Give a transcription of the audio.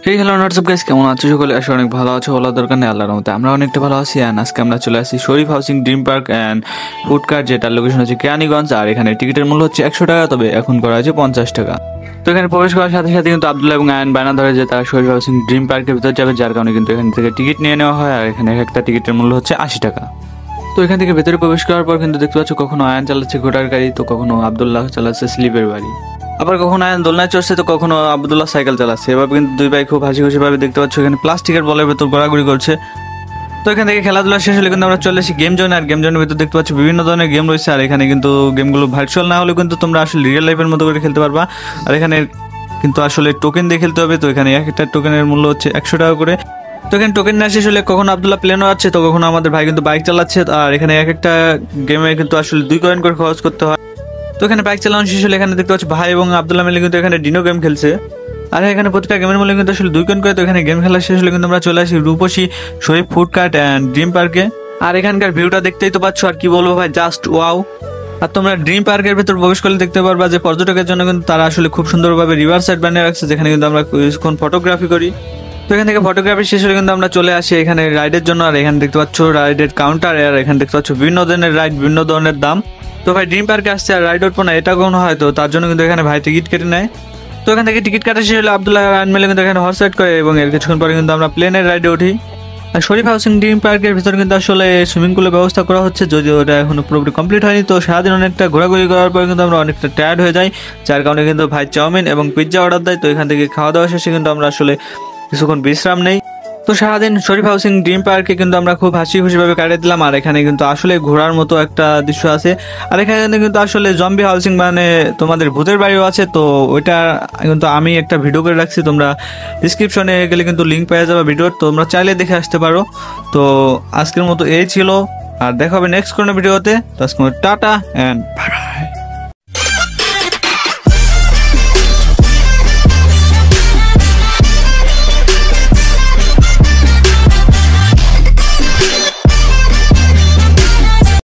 Hey hello WhatsApp guys, কেমন আছো সকলে? আসলে অনেক ভালো আছো, বলার দরকার নেই, আল্লাহর রহমতে আমরা অনেকটা ভালো আছি। অ্যান্ড আজকে আমরা চলে আসি Sharif housing dream park and food cart, যেটার লোকেশন হচ্ছে কেরানীগঞ্জ। আর এখানে টিকিটের মূল্য হচ্ছে 100 টাকা, তবে এখন করা হয়েছে 50 টাকা। তো এখানে প্রবেশ করার সাথে সাথে কিন্তু আব্দুল্লাহ এবং আয়ন বায়না ধরে যে তারা শরীফ হাউসিং ড্রিম পার্কের ভিতরে যাবে, যার কারণে কিন্তু এখান থেকে টিকিট নিয়ে নেওয়া হয়। আর এখানে একটা টিকিটের মূল্য হচ্ছে 80 টাকা। তো এখান থেকে ভেতরে প্রবেশ করার পর কিন্তু দেখতে পাচ্ছ কখনো আয়ন চালাচ্ছে ঘোড়ার গাড়ি, তো কখনো আব্দুল্লাহ চালাচ্ছে স্লিপের বাড়ি, আবার কখনো আয়ন দোলনায় চড়ছে, তো কখনো আব্দুল্লাহ সাইকেল চালাচ্ছে। এভাবে কিন্তু দুই ভাই খুব হাসি খুশি ভাবে দেখতে পাচ্ছ এখানে প্লাস্টিকের বলের ভেতর ঘোরাঘুরি করছে। তো এখান থেকে খেলাধুলা শেষ হলে কিন্তু আমরা চলে আসি গেম জোনে। আর গেম জোনের ভিতর দেখতে পাচ্ছ বিভিন্ন ধরনের গেম রয়েছে। আর এখানে কিন্তু গেমগুলো ভার্চুয়াল না হলেও কিন্তু তোমরা আসলে রিয়েল লাইফের মতো করে খেলতে পারবা। আর এখানে কিন্তু আসলে টোকেন দিয়ে খেলতে হবে। তো এখানে একটা টোকেনের মূল্য হচ্ছে 100 টাকা করে। তো এখানে টোকেন না শেষ হলে কখনো আব্দুল্লাহ প্লেনও আছে, তো কখনো আমাদের ভাই কিন্তু বাইক চালাচ্ছে। আর এখানে একটা গেমে কিন্তু আসলে 2 কয়েন করে খরচ করতে হয়। তো এখানে বাইক চালানো শেষ হলে এখানে দেখতে পাচ্ছি ভাই এবং আব্দুল্লাহ মিলে কিন্তু এখানে ডিনো গেম খেলছে। আর এখানে প্রতিটা গেমের মূল্য কিন্তু আসলে 2 কয়েন করে। তো এখানে গেম খেলা শেষ হলে কিন্তু আমরা চলে আসি রূপসী শরীফ ফুড কার্ট অ্যান্ড ড্রিম পার্কে। আর এখানকার ভিউটা দেখতেই তো পাচ্ছ, আর কি বলবো ভাই, জাস্ট ওয়াও। আর তোমরা ড্রিম পার্কের ভেতর প্রবেশ করলে দেখতে পারবা যে পর্যটকের জন্য কিন্তু তারা আসলে খুব সুন্দরভাবে রিভার সাইড বানিয়ে রাখছে, যেখানে কিন্তু আমরা কিছুক্ষণ ফটোগ্রাফি করি। তো এখান থেকে ফটোগ্রাফি শেষ হলে কিন্তু আমরা চলে আসি এখানে রাইডের জন্য। আর এখানে দেখতে পাচ্ছ রাইডের কাউন্টার। আর এখানে দেখতে পাচ্ছ বিভিন্ন ধরনের রাইড, বিভিন্ন ধরনের দাম। তো ভাই ড্রিম পার্কে আসছে আর রাইড উঠবো না, এটা কোনো হয়? তো তার জন্য কিন্তু এখানে ভাই টিকিট কেটে নেয়। তো এখান থেকে টিকিট কাটা শেষ হলে আব্দুল্লাহ আয়ন মিলে কিন্তু এখানে হর্স রাইড করে, এবং এর কিছুক্ষণ পরে কিন্তু আমরা প্লেনের রাইডে উঠি। আর শরীফ হাউসিং ড্রিম পার্কের ভিতরে কিন্তু আসলে সুইমিং পুলের ব্যবস্থা করা হচ্ছে, যদিও ওটা এখনো পুরোপুরি কমপ্লিট হয়নি। তো সারাদিন অনেকটা ঘোরাঘুরি করার পর কিন্তু আমরা অনেকটা টায়ার্ড হয়ে যাই, যার কারণে কিন্তু ভাই চাউমিন এবং পিৎজা অর্ডার দেয়। তো এখান থেকে খাওয়া দাওয়া শেষে কিন্তু আমরা আসলে কিছুক্ষণ বিশ্রাম নেই। তো সারাদিন শরীফ হাউসিং ড্রিম পার্কে কিন্তু আমরা খুব হাসি খুশিভাবে কাটিয়ে দিলাম। আর এখানে কিন্তু আসলে ঘোরার মতো একটা দৃশ্য আছে। আর এখানে কিন্তু আসলে জম্বি হাউসিং মানে তোমাদের ভূতের বাড়িও আছে। তো ওইটা কিন্তু আমি একটা ভিডিও করে রাখছি, তোমরা ডিসক্রিপশনে গেলে কিন্তু লিঙ্ক পেয়ে যাবে ভিডিওর, তোমরা চাইলে দেখে আসতে পারো। তো আজকের মতো এই ছিল, আর দেখা হবে নেক্সট কোনো ভিডিওতে। তো আজকে টাটা অ্যান্ড বাই বাই।